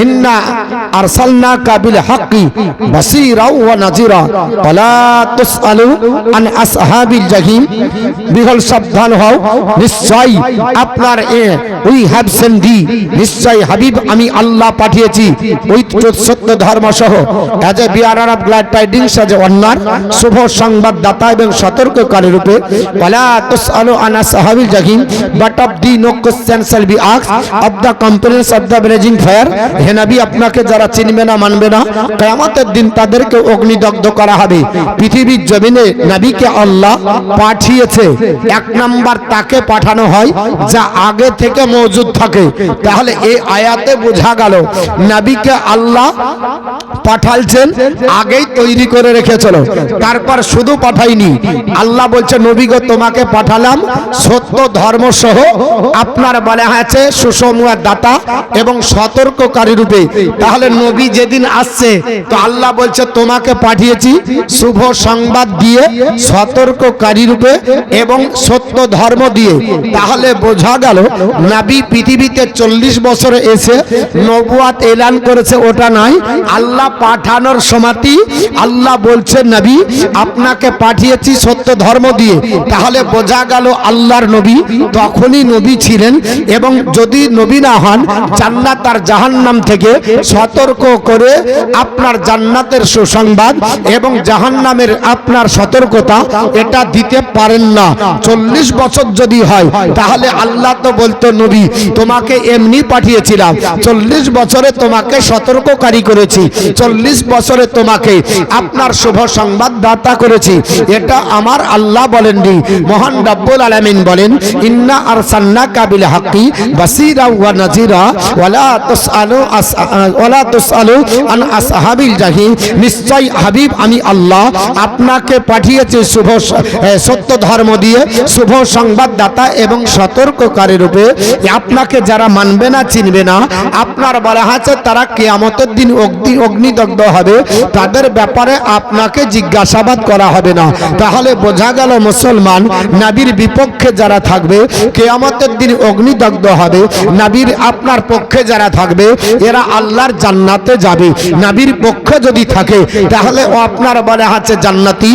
ইন্না আরসালনাকা বিল হাক্কি বাসীরা ওয়া নাযীরা ওয়ালা তুসআলু আন আসহাবিল জাহিম। বিহল সাবধান হও, নিশ্চয় আপনার উই হ্যাভ সেন্ট দি, নিশ্চয় হাবিব আমি আল্লাহ পাঠিয়েছি উইথ সত্য ধর্ম সহ, as a bearer of glad tidings, as a warner শুভ সংবাদদাতা এবং সতর্ককারী রূপে। ওয়ালা তুসআলু আন আসহাবিল জাহিম, but of the no question shall be asked of the companions of the blazing fire. হে নবী, আপনাকে যারা চিনবে না মানবে না, কিয়ামতের দিন তাদেরকে অগ্নিদগ্ধ করা হবে। পৃথিবীর জমিনে নবীকে আল্লাহ পাঠিয়েছে, এক নাম্বার তাকে পাঠানো হয় যা আগে থেকে মওজুদ থাকে। তাহলে এই আয়াতে বোঝা গেল নবীকে আল্লাহ পাঠালছেন, আগেই তৈরি করে রেখেছিল। তারপর শুধু পাঠাইনি, আল্লাহ বলছে নবী গো তোমাকে পাঠালাম সত্য ধর্ম সহ, আপনার বলা হয়েছে সুসংবাদ দাতা এবং সতর্ককারী রূপে। তাহলে নবী যেদিন আসছে তো আল্লাহ বলছে তোমাকে পাঠিয়েছি শুভ সংবাদ দিয়ে, সতর্ককারী রূপে এবং সত্য ধর্ম দিয়ে। তাহলে বোঝা গেল নবী পৃথিবীতে 40 বছরে এসে নবুয়াত এলান করেছে ওটা নাই, আল্লাহ পাঠানোর সময়টি আল্লাহ বলছেন নবী আপনাকে পাঠিয়েছি সত্য ধর্ম দিয়ে। তাহলে বোঝা গেল আল্লাহর নবী তখনই নবী ছিলেন, এবং যদি নবী না হন জান্নাত আর জাহান্নাম থেকে সতর্ক করে আপনার জান্নাতের সুসংবাদ এবং জাহান্নামের আপনার সতর্কতা এটা দিতে পারেন না। 40 বছর যদি হয় তাহলে আল্লাহ তো বলতো নবী তোমাকে এমনি পাঠিয়েছিলাম, 40 বছরে তোমাকে সতর্ককারী করেছি, 40 বছরে তোমাকে আপনার শুভ সংবাদ দাতা করেছি। এটা আমার আল্লাহ বলেননি, মহান রব্বুল আলামিন বলেন ইন্না আরসালনাকা বিল হাক্কি বাসীরা ওয়া নাযীরা ওয়ালা তুসআলু আন আসহাবিল জাহিম। নিশ্চয় হাবিব আমি আল্লাহ আপনাকে পাঠিয়েছি শুভ সত্য ধর্ম দিয়ে, শুভ সংবাদদাতা এবং সতর্ককারী রূপে। আপনাকে যারা মানবে না চিনবে না, আপনার বলা আছে তারা কিয়ামতের দিন অগ্নিদগ্ধ হবে, তাদের ব্যাপারে আপনাকে জিজ্ঞাসাবাদ করা হবে না। তাহলে বোঝা গেল মুসলমান নবীর বিপক্ষে যারা থাকবে কিয়ামতের দিন অগ্নিদগ্ধ হবে, নবীর আপনার পক্ষে যারা থাকবে এরা আল্লাহর জান্নাতে যাবে। নবীর পক্ষে যদি থাকে তাহলে আপনার বলা আছে জান্নাতি,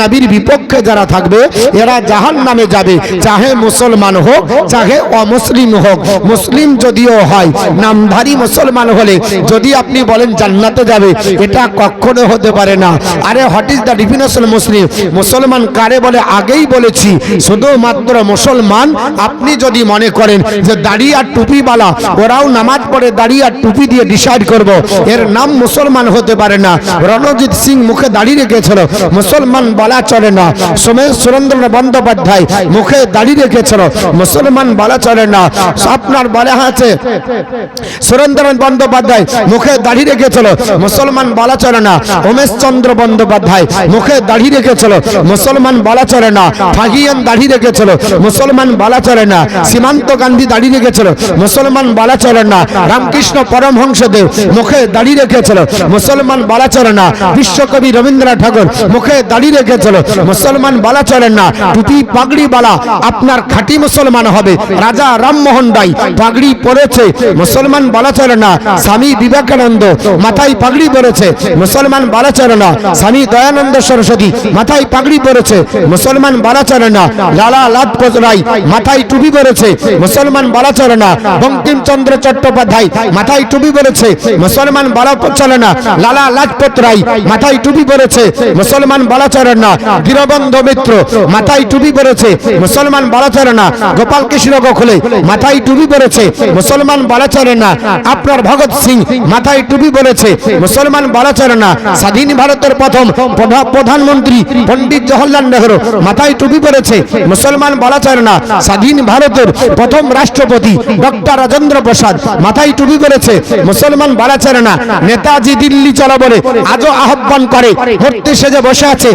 নবীর বিপক্ষে যারা থাকবে এরা জাহান্নামে যাবে, চাহে মুসলমান হোক চাহে অমুসলিম হোক। মুসলিম যদিও হয়, নামধারী মুসলমান হলে যদি আপনি বলেন জান্নাতে যাবে, এটা কখনো হতে পারে না। আরে হোয়াট ইজ দ্য ডেফিনেশন মুসলিম? মুসলমান কারে বলে আগেই বলেছি, শুধুমাত্র মুসলমান আপনি যদি মনে করেন যে দাড়ি আর টুপিওয়ালা ওরাও নামাজ পড়ে দাড়ি আর টুপি দিয়ে ডিসাইড করব, এর নাম মুসলমান হতে পারে না। রণজিৎ সিং মুখে দাড়ি রেখেছিল, মুসলমান বলা চলে না। সুরেন্দ্র বন্দ্যোপাধ্যায় মুখে দাড়ি রেখেছিল, মুসলমান বলা চলে না। আপনার বলা আছে সুরেন্দ্র বন্দ্যোপাধ্যায় মুখে দাড়ি রেখেছিল, মুসলমান বলা চলে না। উমেশ চন্দ্র বন্দ্যোপাধ্যায় মুখে দাড়ি রেখেছিল, মুসলমান বলা চলে না। ফাহিয়ান দাড়ি রেখেছিল, মুসলমান বলা চলে না। সীমান্ত গান্ধী দাড়ি রেখেছিল, মুসলমান বলা চলে না। রামকৃষ্ণ পরমহংসদেব মুখে দাড়ি রেখেছিল, মুসলমান বলা চলে না। বিশ্বকবি রবীন্দ্রনাথ ঠাকুর মুখে দাড়ি রেখেছিল, মুসলমান বলা চলে না। টুপি পাগড়ি বালা আপনার খাঁটি মুসলমান হবে। রাজা রামমোহন রায় পাগড়ি পরেছে, মুসলমান বলা চলে না। স্বামী বিবেকানন্দ মাথায় পাগড়ি পরেছে, মুসলমান বলা চলে না। স্বামী দয়ানন্দ সরস্বতী মাথায় পাগড়ি পরেছে, মুসলমান বলা চলে না। লালা লাজপত রায় মাথায় টুপি পরেছে, মুসলমান বলা চলে না। বঙ্কিমচন্দ্র চট্টোপাধ্যায় মাথায় টুপি পরেছে, মুসলমান বলা চলে না। লালা লাজপত রায় মাথায় টুপি পরেছে, মুসলমান বলা চলে না। দীনবন্ধু মিত্র মাথায় টুপি পরেছে, মুসলমান বলা চলে না। গোপাল কৃষ্ণ গোখলে মাথায় টুপি পরেছে, মুসলমান বলা চলে না। আপনার ভগৎ সিং মাথায় টুপি পরেছে, মুসলমান বলা চলে না। স্বাধীন ভারতের প্রথম প্রধানমন্ত্রী পণ্ডিত জওহরলাল নেহরু মাথায় টুপি পরেছে, মুসলমান বলা চলে না। স্বাধীন ভারতের প্রথম রাষ্ট্রপতি ডক্টর রাজেন্দ্র প্রসাদ মাথায় টুপি পরেছে, মুসলমান বলা চলে না। নেতাজি দিল্লি চলো বলে আজও আহ্বান করে, মূর্তি সেজে বসে আছে,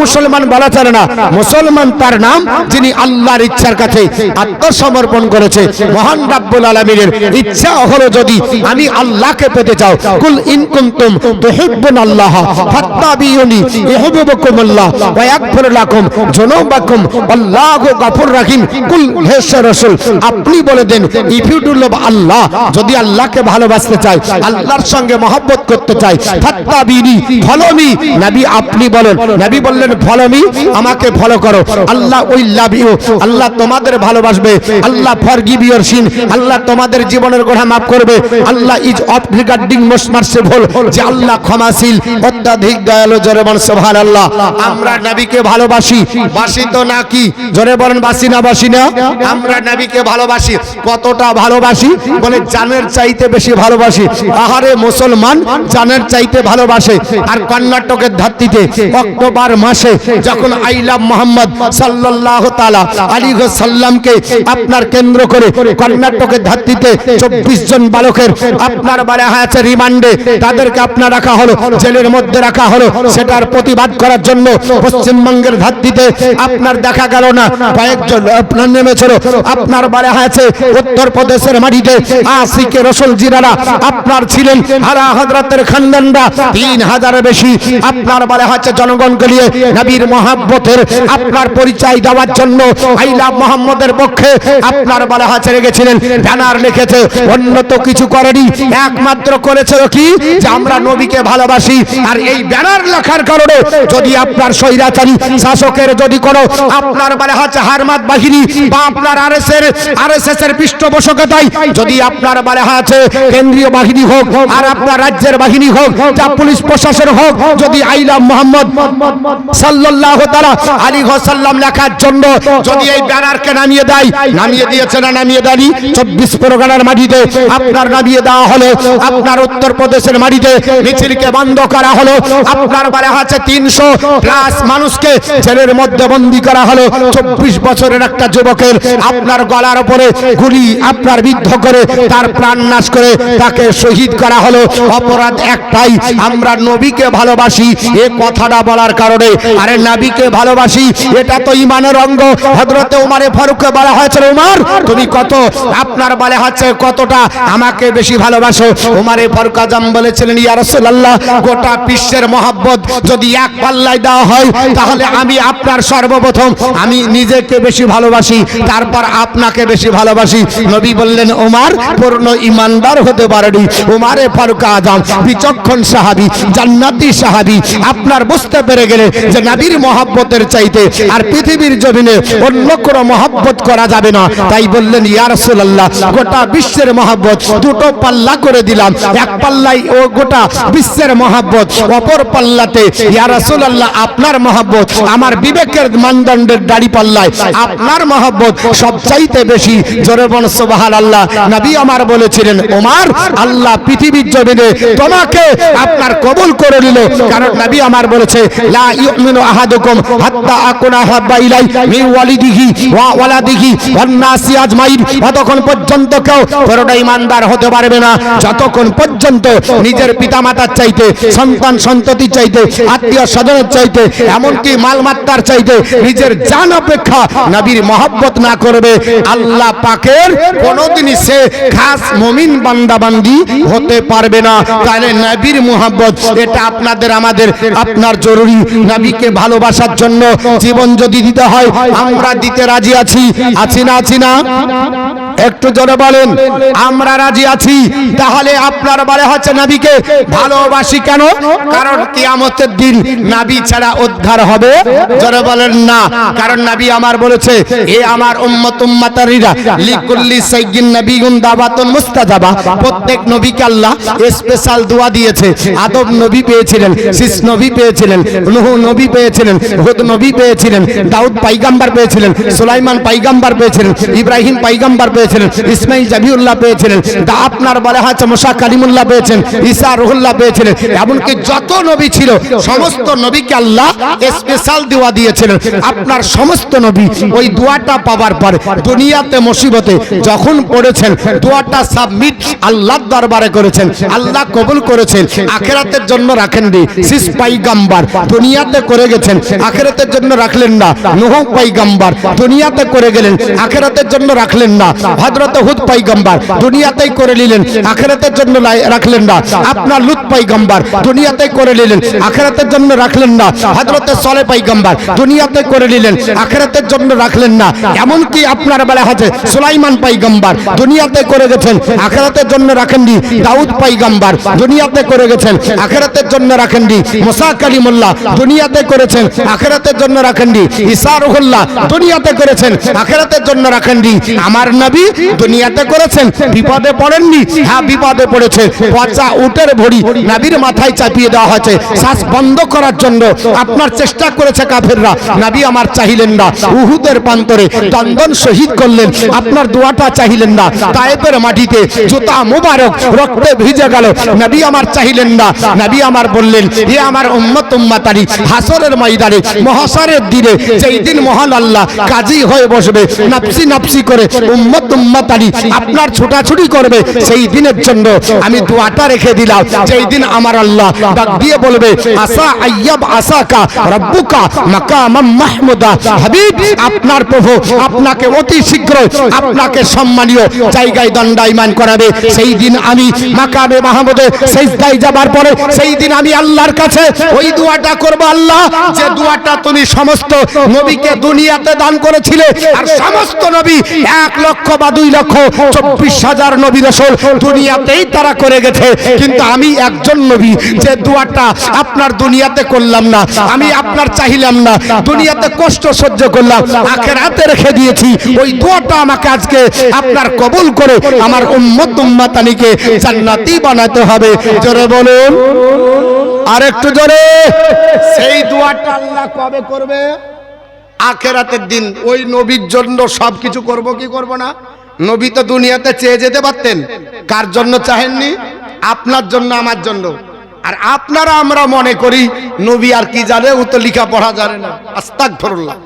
মুসলমান বলা চলে না। মুসলমান তার নাম যিনি আল্লাহর ইচ্ছার কাছে আত্মসমর্পণ করেছে। মহান রব্বুল আলামিনের ইচ্ছা হলো যদি আমি আল্লাহকে পেতে চাও, কুল ইন কুনতুম তুহিব্বুনাল্লাহ ফাত্তাবিউনি ইউহিব্বুকুমুল্লাহ ওয়া ইয়াগফির লাকুম যুনুবাকুম আল্লাহু গফুর রহিম। কুল হে রাসূল আপনি বলে দেন, ইফ ইউ ডু লাভ আল্লাহ, যদি আল্লাহকে ভালোবাসতে চাই, আল্লাহর সঙ্গে মহব্বত করতে চাই, ফাত্তাবিনি ফলো মি, নবী আপনি বলেন, নবী বললেন ফলো মি, আমাকে ফলো করো। আল্লাহ উইল লাভ ইউ, আল্লাহ তোমাদের ভালোবাসবে। আল্লাহ ফরগিভ ইওর সিন, আল্লাহ তোমাদের জীবনের গুনাহ maaf করবে। Allah is of regarding most merciful, যে আল্লাহ ক্ষমাশীল অত্যাধিক দয়ালু। জোরে বলেন সুবহানাল্লাহ। আমরা নবীকে ভালোবাসি, বাসি তো নাকি? জোরে বলেন বাসি না বাসি না? আমরা নবীকে ভালোবাসি। কতটা ভালোবাসি? বলে জানের চাইতে বেশি ভালোবাসি। আহারে মুসলমান জানের চাইতে ভালোবাসে। আর কর্ণাটকের ধাত্রীতে অক্টোবর মাসে যখন আই লাভ মোহাম্মদ সাল্লাল্লাহু তাআলা আলাইহি ওয়াসাল্লামকে আপনার কেন্দ্র করে কর্ণাটকের ধাত্রীতে 24 জন বালকের আপনার বলা হয়েছে রিমান্ডে, তাদেরকে আপনার রাখা হলো, জেলের মধ্যে রাখা হলো, সেটার প্রতিবাদ করার জন্য পশ্চিমবঙ্গের ধাত্রীতে আপনার দেখা গেল না কয়েকজন আপনার নেমেছিল। আপনার বলা হয়েছে উত্তরপ্রদেশের মাটিতে আশিকে রসুল জিরারা আপনার ছিলেন, আলা হযরতের খানদানরা 3000 বেশি আপনার বলা হয়েছে জনগণকে নিয়ে নবীর মহব্বতের আপনার পরিচয় দেওয়ার জন্য আই লাভ মোহাম্মদের পক্ষে আপনার বলা হয়েছে রেখেছিলেন, ব্যানার লিখেছে। অন্য তো কিছু করেনি, একমাত্র করেছে কি যে আমরা নবীকে ভালোবাসি। আর এই ব্যানার লেখার কারণে যদি আপনার স্বৈরাচারী শাসকের যদি কোনো আপনার বলা হচ্ছে হারমাত বাহিনী বা আপনার আরএসএস এর পৃষ্ঠপোষকতায় যদি আপনার বলা হচ্ছে কেন্দ্রীয় বাহিনী হোক আর আপনার রাজ্যের বাহিনী হোক, যা পুলিশ প্রশাসন হোক, যদি আই লাভ মোহাম্মদ সাল্লাল্লাহু তাআলা আলাইহি ওয়াসাল্লাম লেখার জন্য যদি এই ব্যানারকে নামিয়ে দেয়, নামিয়ে দিয়েছে না নামিয়ে দেয়নি? 24 পরগনার মাটিতে আপনার নামিয়ে দেওয়া হলো। আপনার উত্তরপ্রদেশের মাটিতে মিছিলকে বন্ধ করা হলো। আপনার বলা হচ্ছে 300 প্লাস মানুষকে জেলের মধ্যে বন্দী করা হলো। 24 বছরের একটা যুবকের আপনার গলার উপরে গুলি আপনার বিদ্ধ করে তার প্রাণ নাশ করে তাকে শহীদ করা হলো। অপরাধ একটাই, আমরা নবীকে ভালোবাসি। এই কথাটা বলার কারণে, আরে নবীকে ভালোবাসি এটা তো ঈমানের অঙ্গ। হযরতে ওমর ফারুককে বলা হয়েছিল, ওমর তুমি কত আপনার বলা হচ্ছে কতটা আমাকে বেশি ভালোবাসো? ওমর ফারুক আজম বলেছিলেন, ইয়া রাসূলুল্লাহ, গোটা বিশ্বের মহব্বত যদি এক পাল্লায় দেওয়া হয় তাহলে আমি আপনার সর্বপ্রথম আমি নিজেকে বেশি ভালোবাসি, তারপর আপনাকে বেশি ভালোবাসি। নবী বললেন, ওমর পূর্ণ ঈমানদার হতে পারেনি। ওমর ফারুক আজম বিচক্ষণ সাহাবী, জান্নাতি সাহাবী, আপনার বুঝতে পেরে গেলে যে নবীর মহব্বতের চাইতে আর পৃথিবীর জমিনে অন্য কোনো মহব্বত করা যাবে না। তাই বললেন, ইয়া রাসূলুল্লাহ, গোটা বিশ্বের মহব্বত দুটো পাল্লা করে দিলাম। এক পাল্লায় ও গোটা বিশ্বের মহব্বত, অপর পাল্লাতে ইয়া রাসূলুল্লাহ আপনার মহব্বত আমার বিবেকের মানদণ্ডের দাড়ি পাল্লায় আপনার মহব্বত সবচাইতে বেশি। জোরে বল সুবহানাল্লাহ। নবী আমার বলেছিলেন, ওমর আল্লাহ পৃথিবীর জমিনে তোমাকে আপনার কবুল করে নিল, কারণ নবী আমার বলেছে, লা ইউমিনু আহাদুকুম হাত্তা আকুনা হাব্বা ইলাই মিন ওয়ালিদিহি ওয়া ওয়ালাদিহি ওয়ান নাসি আজমাইন। ততক্ষণ পর্যন্ত কেউ পুরোটা ঈমানদার হতে পারবে না যতক্ষণ পর্যন্ত নিজের পিতামাতার চাইতে, সন্তান সন্ততির চাইতে, আত্মীয় স্বজনের চাইতে, এমনকি মালমাত্তার চাইতে নিজের জান অপেক্ষা নবীর মহব্বত না করবে। আল্লাহ পাকের কোনোদিনই সে খাস মুমিন বান্দা বান্দি হতে পারবে না। তাহলে নবীর মহব্বত এটা আপনাদের আমাদের আপনার জরুরি। নবীকে ভালোবাসার জন্য জীবন যদি দিতে হয় আমরা দিতে রাজি আছি, আছি না আছি না? একটু জোরে বলেন, আমরা রাজি আছি। তাহলে আপনার বলে হচ্ছে নবীকে ভালোবাসি কেন? কারণ কিয়ামতের দিন নবী ছাড়া উদ্ধার হবে? জোরে বলেন না। কারণ নবী আমার বলেছে, এ আমার উম্মত উম্মাতারিরা লিকুল্লি সাইয়্যিন নবিয়্যুন দাওয়াতুন মুস্তাজাবা। প্রত্যেক নবীকে আল্লাহ স্পেশাল দোয়া দিয়েছে। আদম নবী পেয়েছিলেন, শীষ নবী পেয়েছিলেন, নূহ নবী পেয়েছিলেন, হুদ নবী পেয়েছিলেন, দাউদ পয়গম্বর পেয়েছিলেন, সুলাইমান পয়গম্বর পেয়েছিলেন, ইব্রাহিম পয়গম্বর পেয়েছিলেন, ইসমাইল জাবিউল্লাহ পেয়েছিলেন, তা আপনার বলা হচ্ছে মুসা কালিমুল্লাহ পেয়েছেন, ঈসা রুহুল্লাহ পেয়েছিলেন। এমনকি যত নবী ছিল সমস্ত নবীকে আল্লাহ স্পেশাল দোয়া দিয়েছিলেন। আপনার সমস্ত নবী ওই দোয়াটা পাওয়ার পর দুনিয়াতে মুসিবতে যখন পড়েছেন দোয়াটা সাবমিট আল্লাহর দরবারে করেছেন, আল্লাহ কবুল করেছেন। আখিরাতের জন্য রাখেননি। শীষ পয়গম্বর দুনিয়াতে করে গেছেন, আখিরাতের জন্য রাখলেন না। নূহ পয়গম্বর দুনিয়াতে করে গেলেন, আখিরাতের জন্য রাখলেন না। হযরত হুদ পয়গম্বর দুনিয়াতেই করে নিলেন, আখিরাতের জন্য রাখলেন না। আপনার লূত পয়গম্বর দুনিয়াতেই করে নিলেন, আখিরাতের জন্য রাখলেন না। হযরত সালেহ পয়গম্বর দুনিয়াতে করে নিলেন, আখিরাতের জন্য রাখলেন না। এমনকি আপনার বেলা আছে সুলাইমান পয়গম্বর দুনিয়াতে করে গেছেন, আখিরাতের জন্য রাখেননি। দাউদ পয়গম্বর দুনিয়াতে করে গেছেন, আখিরাতের জন্য রাখেননি। মুসা কালিমুল্লাহ দুনিয়াতে করেছেন, আখিরাতের জন্য রাখেননি। ঈসা রুহুল্লাহ দুনিয়াতে করেছেন, আখিরাতের জন্য রাখেননি। আমার নবী দুনিয়াতে করেছেন, বিপদে পড়েননি। হ্যাঁ, বিপদে পড়েছে। পচা উটের ভড়ি নবীর মাথায় চাপিয়ে দেওয়া হয়েছে শ্বাস বন্ধ করার জন্য। আপনার চেষ্টা করেছে কাফেররা, নবী আমার চাইলেন না। উহুদের প্রান্তরে দন্দন শহীদ করলেন, আপনার দোয়াটা চাইলেন না। তায়েফের মাটিতে জুতা মুবারক রক্তে ভিজে গেল, নবী আমার চাইলেন না। নবী আমার বললেন, হে আমার উম্মত উম্মাতানি, হাসরের ময়দানে মহাশরের দিনে যেই দিন মহান আল্লাহ কাজী হয়ে বসবে, নাফসি নাফসি করে উম্মত উম্মাতানি আপনার ছোটাছুটি করবে, সেই দিনের জন্য আমি দোয়াটা রেখে দিলাম। যেই দিন আমার আল্লাহ ডাক দিয়ে বলবে, আসা আইয়াব আসাকা রব্বুকা মাকামাম মাহমুদা, হাবিব আপনার প্রভু আপনাকে অতি শীঘ্র আপনাকে সম্মানীয় জায়গায় দণ্ডায়মান করাবে। সেই দিন আমি মাকামে মাহমুদে সিজদায় যাবার পরে সেই দিন আমি আল্লাহর কাছে ওই দোয়াটা করব, আল্লাহ যে দোয়াটা তুমি সমস্ত নবীকে দুনিয়াতে দান করেছিলে, আর সমস্ত নবী 1 লক্ষ বা 2 লক্ষ 24,000 নবী রাসূল দুনিয়াতেই তারা করে গেছে, কিন্তু আমি একজন নবী যে দোয়াটা আপনার দুনিয়াতে করলাম না, আমি আপনার চাইলাম না, দুনিয়াতে কষ্ট সহ্য করলাম, আখিরাতে রেখে দিয়েছি। ওই দোয়াটা আমাকে আজকে আপনার কবুল করে আমার উম্মত উম্মাতানিকে জান্নাতি বানাতে হবে। জোরে বলুন, আর একটু জোরে। সেই দোয়াটা আল্লাহ কবে করবে? আখিরাতের দিন। ওই নবীর জন্য সবকিছু করব কি করব না? নবী তো দুনিয়াতে চেয়ে যেতে পারতেন, কার জন্য চাহেননি? আপনার জন্য, আমার জন্য। আর আপনারা আমরা মনে করি নবী আর কি জানে, ও তো লেখা পড়া জানে না। আস্তাগফিরুল্লাহ।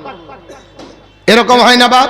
এরকম হয় না বাপ?